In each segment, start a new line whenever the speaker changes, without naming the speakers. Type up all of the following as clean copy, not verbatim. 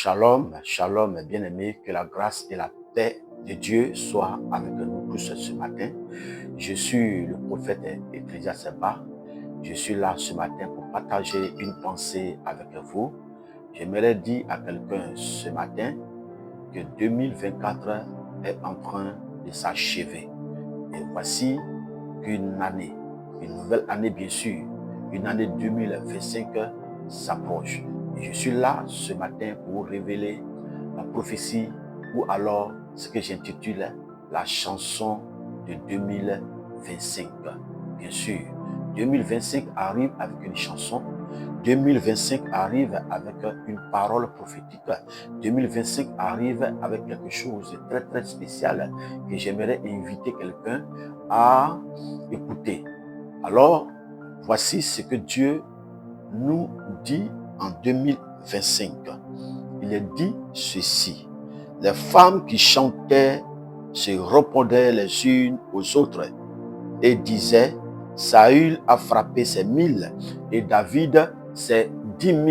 Shalom, shalom, bien-aimés, que la grâce et la paix de Dieu soient avec nous tous ce matin. Je suis le prophète Ecclésia Seba. Je suis là ce matin pour partager une pensée avec vous. J'aimerais dire à quelqu'un ce matin que 2024 est en train de s'achever. Et voici qu'une année, une nouvelle année bien sûr, une année 2025 s'approche. Et je suis là ce matin pour vous révéler la prophétie ou alors ce que j'intitule la chanson de 2025. Bien sûr, 2025 arrive avec une chanson. 2025 arrive avec une parole prophétique. 2025 arrive avec quelque chose de très très spécial que j'aimerais inviter quelqu'un à écouter. Alors, voici ce que Dieu nous dit en 2025. Il est dit ceci: les femmes qui chantaient se répondaient les unes aux autres et disaient: Saül a frappé ses 1000 et David ses 10 000.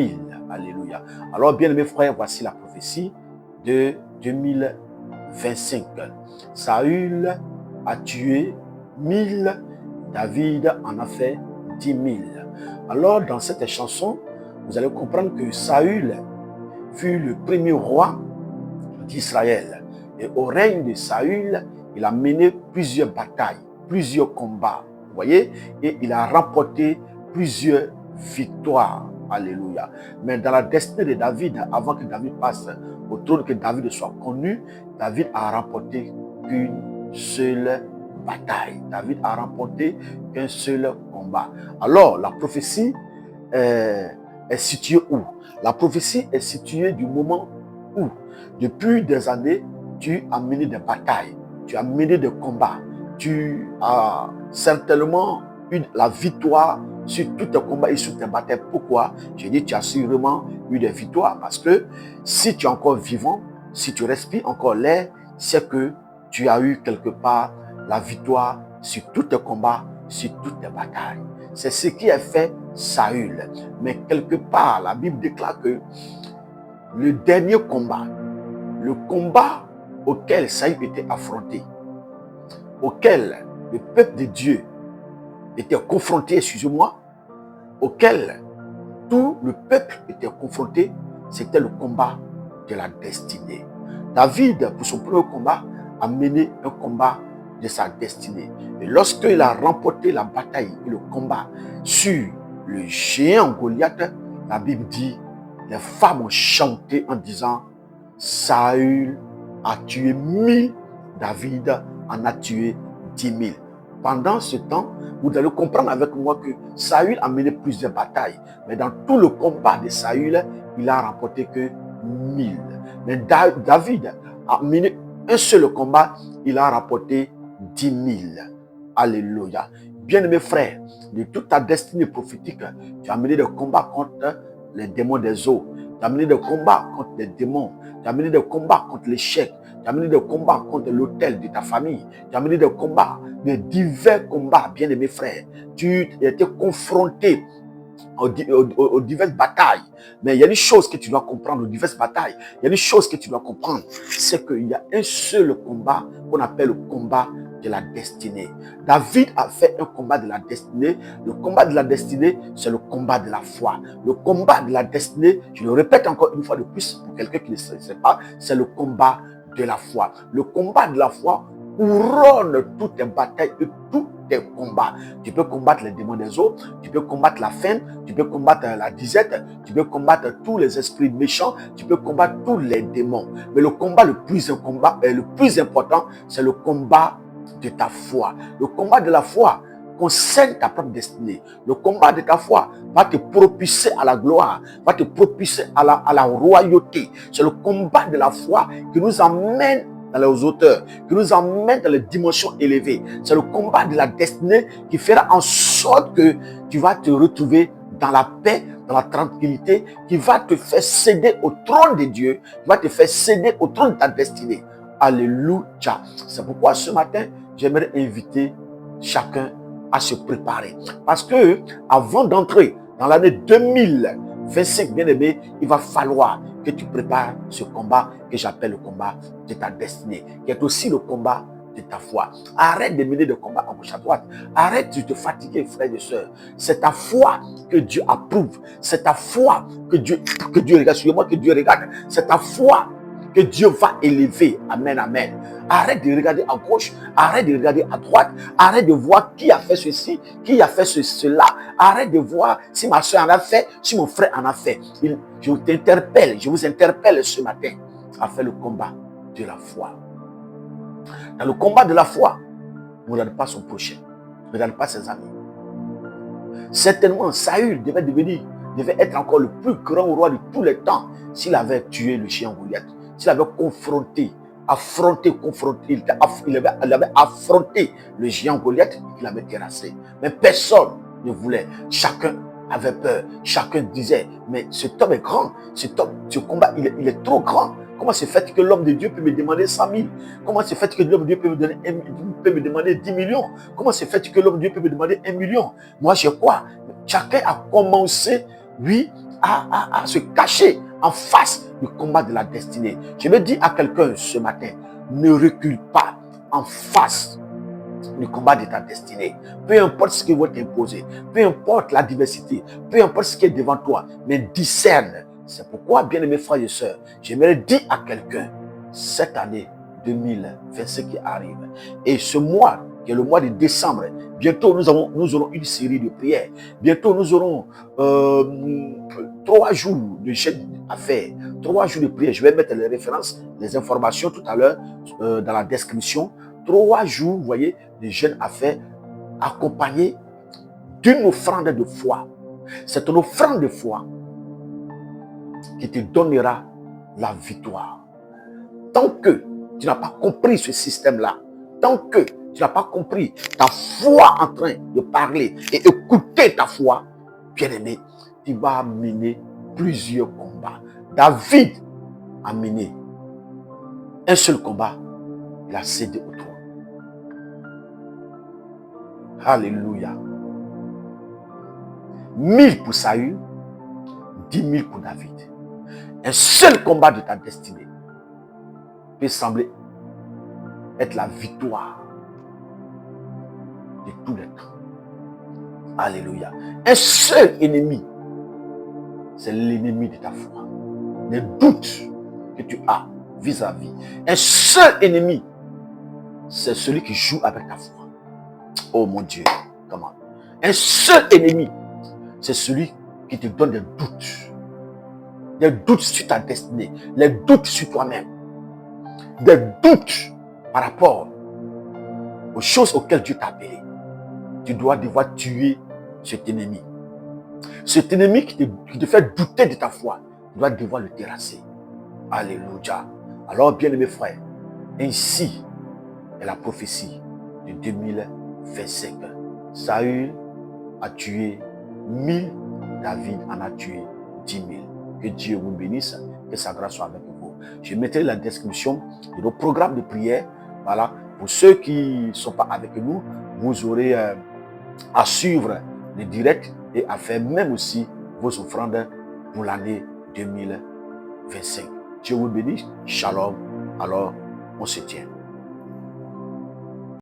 Alléluia. Alors, bien mes frères, voici la prophétie de 2025. Saül a tué 1000, David en a fait 10 000. Alors, dans cette chanson, vous allez comprendre que Saül fut le premier roi d'Israël. Et au règne de Saül, il a mené plusieurs batailles, plusieurs combats. Vous voyez? Et il a remporté plusieurs victoires. Alléluia. Mais dans la destinée de David, avant que David passe au trône, que David soit connu, David a remporté qu'une seule bataille. David a remporté qu'un seul combat. Alors, la prophétie est située où? La prophétie est située du moment où, depuis des années, tu as mené des batailles, tu as mené des combats, tu as certainement eu la victoire sur tous tes combats et sur tes batailles. Pourquoi? Je dis tu as sûrement eu des victoires parce que si tu es encore vivant, si tu respires encore l'air, c'est que tu as eu quelque part la victoire sur tous tes combats, sur toutes tes batailles. C'est ce qui a fait Saül. Mais quelque part, la Bible déclare que le dernier combat, le combat auquel Saül était affronté, auquel le peuple de Dieu était confronté, excusez-moi, auquel tout le peuple était confronté, c'était le combat de la destinée. David, pour son premier combat, a mené un combat de sa destinée. Et lorsqu'il a remporté la bataille et le combat sur le géant Goliath, la Bible dit, les femmes ont chanté en disant: Saül a tué 1000, David en a tué 10 000. Pendant ce temps, vous allez comprendre avec moi que Saül a mené plusieurs batailles. Mais dans tout le combat de Saül, il a remporté que 1000. Mais David a mené un seul combat, il a remporté 10 000. Alléluia. Bien-aimés frères, de toute ta destinée prophétique, tu as mené des combats contre les démons des eaux. Tu as mené des combats contre les démons. Tu as mené des combats contre l'échec. Tu as mené des combats contre l'autel de ta famille. Tu as mené des combats, des divers combats, bien-aimés frères. Tu étais confronté aux diverses batailles. Mais il y a une chose que tu dois comprendre aux diverses batailles. Il y a une chose que tu dois comprendre. C'est qu'il y a un seul combat qu'on appelle le combat de la destinée. David a fait un combat de la destinée. Le combat de la destinée, c'est le combat de la foi. Le combat de la destinée, je le répète encore une fois de plus pour quelqu'un qui ne sait pas, c'est le combat de la foi. Le combat de la foi couronne toutes tes batailles et tous tes combats. Tu peux combattre les démons des eaux, tu peux combattre la faim, tu peux combattre la disette, tu peux combattre tous les esprits méchants, tu peux combattre tous les démons. Mais le combat le plus important, c'est le combat de ta foi. Le combat de la foi concerne ta propre destinée. Le combat de ta foi va te propulser à la gloire, va te propulser à la royauté. C'est le combat de la foi qui nous emmène dans les hauteurs, qui nous emmène dans les dimensions élevées. C'est le combat de la destinée qui fera en sorte que tu vas te retrouver dans la paix, dans la tranquillité, qui va te faire céder au trône de Dieu, qui va te faire céder au trône de ta destinée. Alléluia. C'est pourquoi ce matin, j'aimerais inviter chacun à se préparer. Parce que avant d'entrer dans l'année 2025, bien aimé, il va falloir que tu prépares ce combat que j'appelle le combat de ta destinée, qui est aussi le combat de ta foi. Arrête de mener des combats à gauche à droite. Arrête de te fatiguer, frères et sœurs. C'est ta foi que Dieu approuve. C'est ta foi que Dieu regarde. Suivez-moi, que Dieu regarde. C'est ta foi que Dieu va élever. Amen, amen. Arrête de regarder à gauche, arrête de regarder à droite, arrête de voir qui a fait ceci, qui a fait cela. Arrête de voir si ma soeur en a fait, si mon frère en a fait. Je t'interpelle, je vous interpelle ce matin à faire le combat de la foi. Dans le combat de la foi, ne regarde pas son prochain, ne regarde pas ses amis. Certainement, Saül devait être encore le plus grand roi de tous les temps s'il avait tué le géant Goliath, s'il avait confronté, il avait affronté le géant Goliath et qu'il avait terrassé. Mais personne ne voulait. Chacun avait peur. Chacun disait, mais cet homme est grand. Ce combat, il est trop grand. Comment c'est fait que l'homme de Dieu peut me demander 100 000? Comment c'est fait que l'homme de Dieu peut me demander 10 millions? Comment c'est fait que l'homme de Dieu peut me demander 1 million? Moi, j'ai quoi? Chacun a commencé, oui, à se cacher en face du combat de la destinée. Je me dis à quelqu'un ce matin, ne recule pas en face du combat de ta destinée. Peu importe ce qui va t'imposer, peu importe la diversité, peu importe ce qui est devant toi, mais discerne. C'est pourquoi, bien-aimés frères et sœurs, j'aimerais dire à quelqu'un, cette année 2025 qui arrive, et ce mois, qui est le mois de décembre, bientôt nous aurons une série de prières. Bientôt nous aurons 3 jours de jeûne à faire, 3 jours de prière. Je vais mettre les références, les informations tout à l'heure dans la description. 3 jours, vous voyez, de jeûne à faire, accompagné d'une offrande de foi. C'est une offrande de foi qui te donnera la victoire. Tant que tu n'as pas compris ce système-là, tant que tu n'as pas compris ta foi en train de parler et écouter ta foi, bien-aimé, tu vas mener plusieurs combats. David a mené un seul combat, il a cédé au trône. Alléluia. 1000 pour Saül, 10 000 pour David. Un seul combat de ta destinée peut sembler être la victoire de tous les temps. Alléluia. Un seul ennemi, c'est l'ennemi de ta foi. Les doutes que tu as vis-à-vis. Un seul ennemi, c'est celui qui joue avec ta foi. Oh mon Dieu, comment? Un seul ennemi, c'est celui qui te donne des doutes. Des doutes sur ta destinée, les doutes sur toi-même, des doutes par rapport aux choses auxquelles Dieu t'a appelé. Tu dois devoir tuer cet ennemi. Cet ennemi qui te fait douter de ta foi, tu dois devoir le terrasser. Alléluia. Alors, bien-aimés frères, ainsi est la prophétie de 2025. Saül a tué 1000, David en a tué 10 000. Que Dieu vous bénisse, que sa grâce soit avec vous. Je mettrai la description de nos programmes de prière. Voilà. Pour ceux qui ne sont pas avec nous, vous aurez à suivre les directs et à faire même aussi vos offrandes pour l'année 2025. Dieu vous bénisse. Shalom. Alors, on se tient.